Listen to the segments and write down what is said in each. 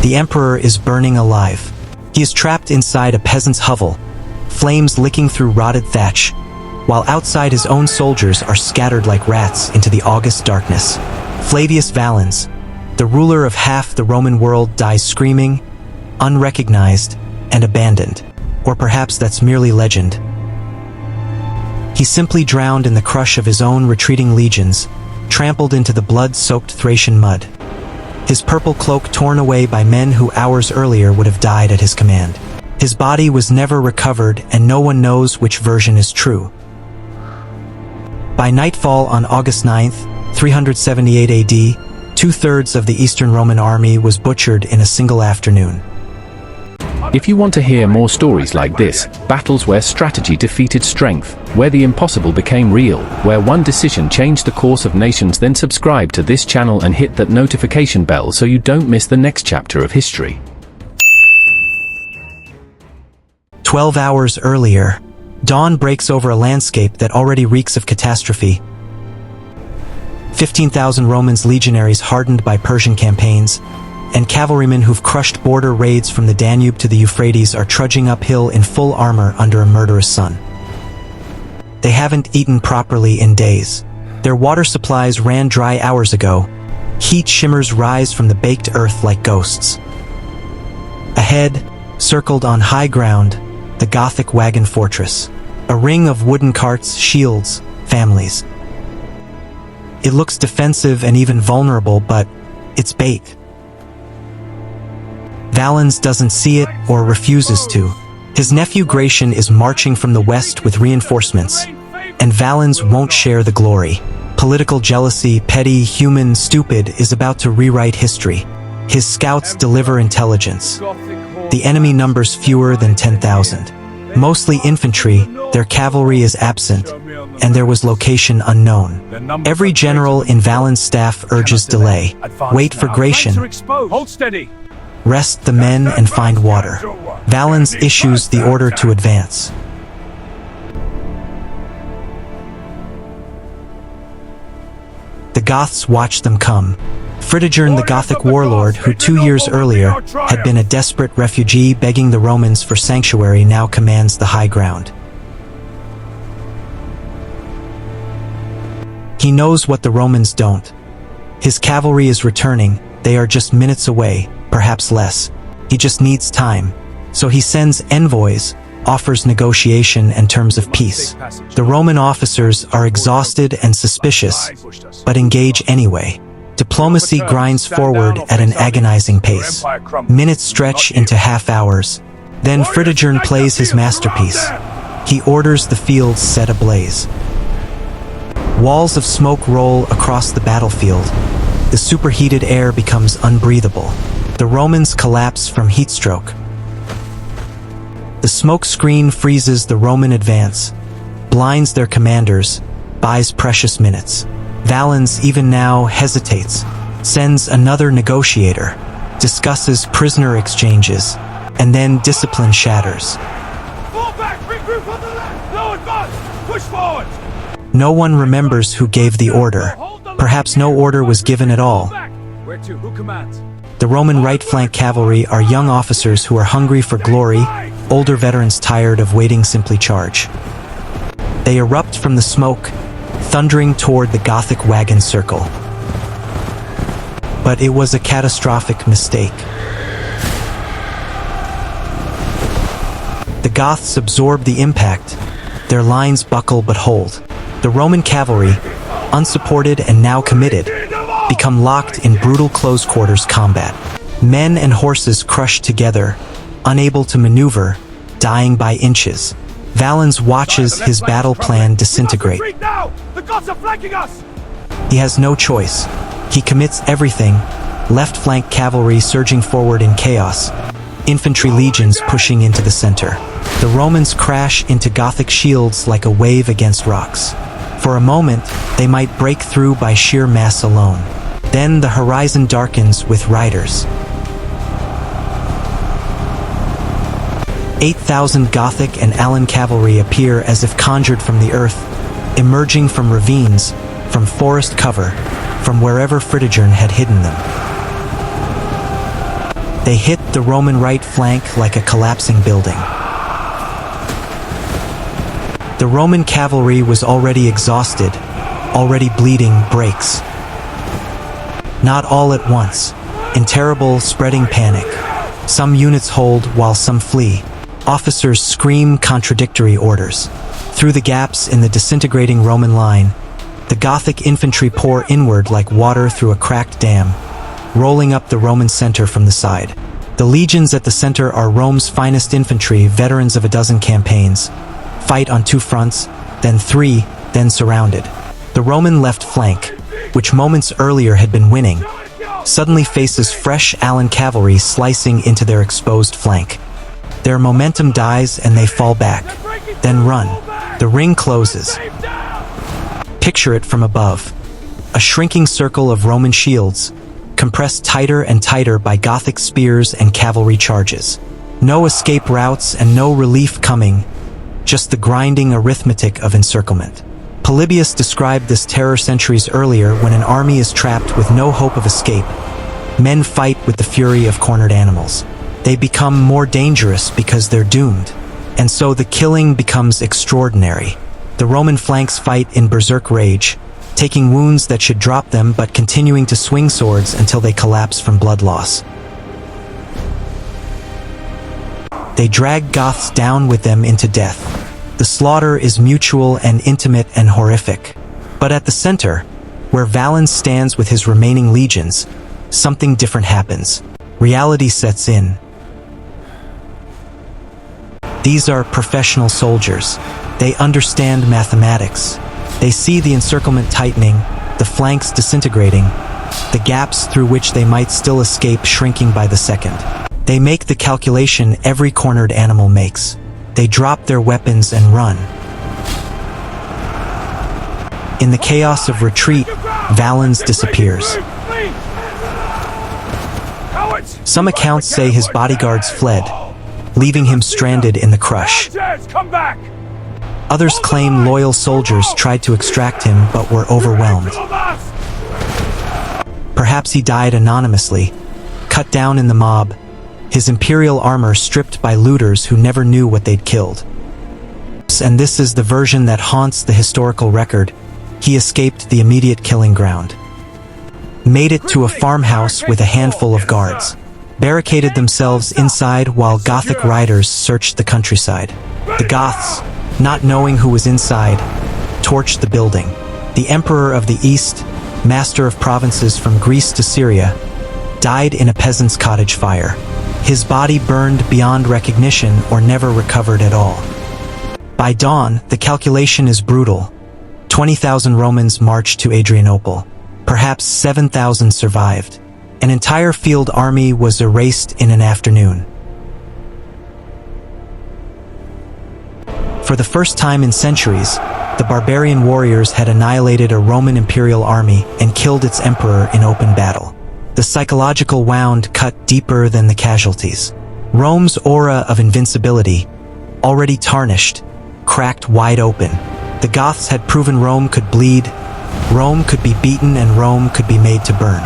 The emperor is burning alive. He is trapped inside a peasant's hovel, flames licking through rotted thatch, while outside his own soldiers are scattered like rats into the August darkness. Flavius Valens, the ruler of half the Roman world, dies screaming, unrecognized, and abandoned. Or perhaps that's merely legend. He simply drowned in the crush of his own retreating legions, trampled into the blood-soaked Thracian mud. His purple cloak torn away by men who hours earlier would have died at his command. His body was never recovered, and no one knows which version is true. By nightfall on August 9th, 378 AD, 2/3 of the Eastern Roman army was butchered in a single afternoon. If you want to hear more stories like this, battles where strategy defeated strength, where the impossible became real, where one decision changed the course of nations, then subscribe to this channel and hit that notification bell so you don't miss the next chapter of history. 12 hours earlier, dawn breaks over a landscape that already reeks of catastrophe. 15,000 Romans, legionaries hardened by Persian campaigns, and cavalrymen who've crushed border raids from the Danube to the Euphrates are trudging uphill in full armor under a murderous sun. They haven't eaten properly in days. Their water supplies ran dry hours ago. Heat shimmers rise from the baked earth like ghosts. Ahead, circled on high ground, the Gothic wagon fortress. A ring of wooden carts, shields, families. It looks defensive and even vulnerable, but it's bait. Valens doesn't see it or refuses to. His nephew Gratian is marching from the west with reinforcements, and Valens won't share the glory. Political jealousy, petty, human, stupid, is about to rewrite history. His scouts deliver intelligence. The enemy numbers fewer than 10,000. Mostly infantry, their cavalry is absent, and there was location unknown. Every general in Valens' staff urges delay. Wait for Gratian. Hold steady. Rest the men and find water. Valens issues the order to advance. The Goths watch them come. Fritigern, the Gothic warlord who 2 years earlier had been a desperate refugee begging the Romans for sanctuary, now commands the high ground. He knows what the Romans don't. His cavalry is returning. They are just minutes away, perhaps less. He just needs time. So he sends envoys, offers negotiation and terms of peace. The Roman officers are exhausted and suspicious, but engage anyway. Diplomacy grinds forward at an agonizing pace. Minutes stretch into half hours. Then Fritigern plays his masterpiece. He orders the fields set ablaze. Walls of smoke roll across the battlefield. The superheated air becomes unbreathable. The Romans collapse from heatstroke. The smoke screen freezes the Roman advance, blinds their commanders, buys precious minutes. Valens even now hesitates, sends another negotiator, discusses prisoner exchanges, and then discipline shatters. Fall back! Regroup on the left! No advance! Push forward! No one remembers who gave the order. Perhaps no order was given at all. Where to? Who commands? The Roman right flank cavalry are young officers who are hungry for glory, older veterans tired of waiting simply charge. They erupt from the smoke, thundering toward the Gothic wagon circle. But it was a catastrophic mistake. The Goths absorb the impact. Their lines buckle but hold. The Roman cavalry, unsupported and now committed, become locked in brutal close quarters combat. Men and horses crush together, unable to maneuver, dying by inches. Valens watches his battle plan disintegrate. The Goths are flanking us! He has no choice. He commits everything, left flank cavalry surging forward in chaos, infantry legions pushing into the center. The Romans crash into Gothic shields like a wave against rocks. For a moment, they might break through by sheer mass alone. Then the horizon darkens with riders. 8,000 Gothic and Alan cavalry appear as if conjured from the earth, emerging from ravines, from forest cover, from wherever Fritigern had hidden them. They hit the Roman right flank like a collapsing building. The Roman cavalry was already exhausted, already bleeding breaks. Not all at once, in terrible, spreading panic. Some units hold while some flee. Officers scream contradictory orders. Through the gaps in the disintegrating Roman line, the Gothic infantry pour inward like water through a cracked dam, rolling up the Roman center from the side. The legions at the center are Rome's finest infantry, veterans of a dozen campaigns, fight on two fronts, then three, then surrounded. The Roman left flank, which moments earlier had been winning, suddenly faces fresh Allan cavalry slicing into their exposed flank. Their momentum dies and they fall back, then run. The ring closes. Picture it from above. A shrinking circle of Roman shields, compressed tighter and tighter by Gothic spears and cavalry charges. No escape routes and no relief coming, just the grinding arithmetic of encirclement. Polybius described this terror centuries earlier when an army is trapped with no hope of escape. Men fight with the fury of cornered animals. They become more dangerous because they're doomed. And so the killing becomes extraordinary. The Roman flanks fight in berserk rage, taking wounds that should drop them but continuing to swing swords until they collapse from blood loss. They drag Goths down with them into death. The slaughter is mutual and intimate and horrific. But at the center, where Valens stands with his remaining legions, something different happens. Reality sets in. These are professional soldiers. They understand mathematics. They see the encirclement tightening, the flanks disintegrating, the gaps through which they might still escape shrinking by the second. They make the calculation every cornered animal makes. They drop their weapons and run. In the chaos of retreat, Valens disappears. Some accounts say his bodyguards fled, leaving him stranded in the crush. Others claim loyal soldiers tried to extract him but were overwhelmed. Perhaps he died anonymously, cut down in the mob, his imperial armor stripped by looters who never knew what they'd killed. And this is the version that haunts the historical record. He escaped the immediate killing ground, made it to a farmhouse with a handful of guards, barricaded themselves inside while Gothic riders searched the countryside. The Goths, not knowing who was inside, torched the building. The Emperor of the East, master of provinces from Greece to Syria, died in a peasant's cottage fire. His body burned beyond recognition or never recovered at all. By dawn, the calculation is brutal. 20,000 Romans marched to Adrianople. Perhaps 7,000 survived. An entire field army was erased in an afternoon. For the first time in centuries, the barbarian warriors had annihilated a Roman imperial army and killed its emperor in open battle. The psychological wound cut deeper than the casualties. Rome's aura of invincibility, already tarnished, cracked wide open. The Goths had proven Rome could bleed, Rome could be beaten, and Rome could be made to burn.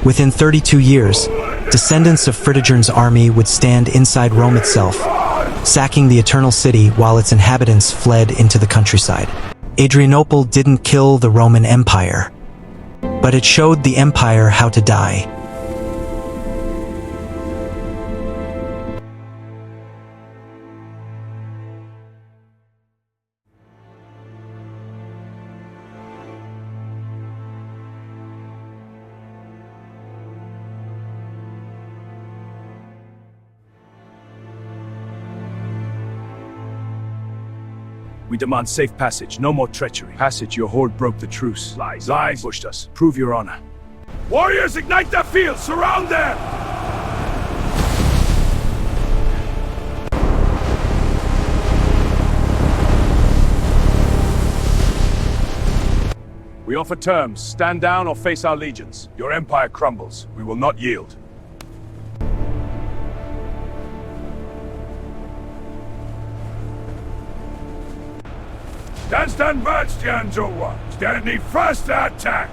Within 32 years, descendants of Fritigern's army would stand inside Rome itself, sacking the Eternal City while its inhabitants fled into the countryside. Adrianople didn't kill the Roman Empire, but it showed the empire how to die. We demand safe passage, no more treachery. Passage, your horde broke the truce. Lies. Lies. Pushed us. Prove your honor. Warriors, ignite the field! Surround them! We offer terms. Stand down or face our legions. Your empire crumbles. We will not yield. Stand, bereit, stand, Joa. Stand the first attack.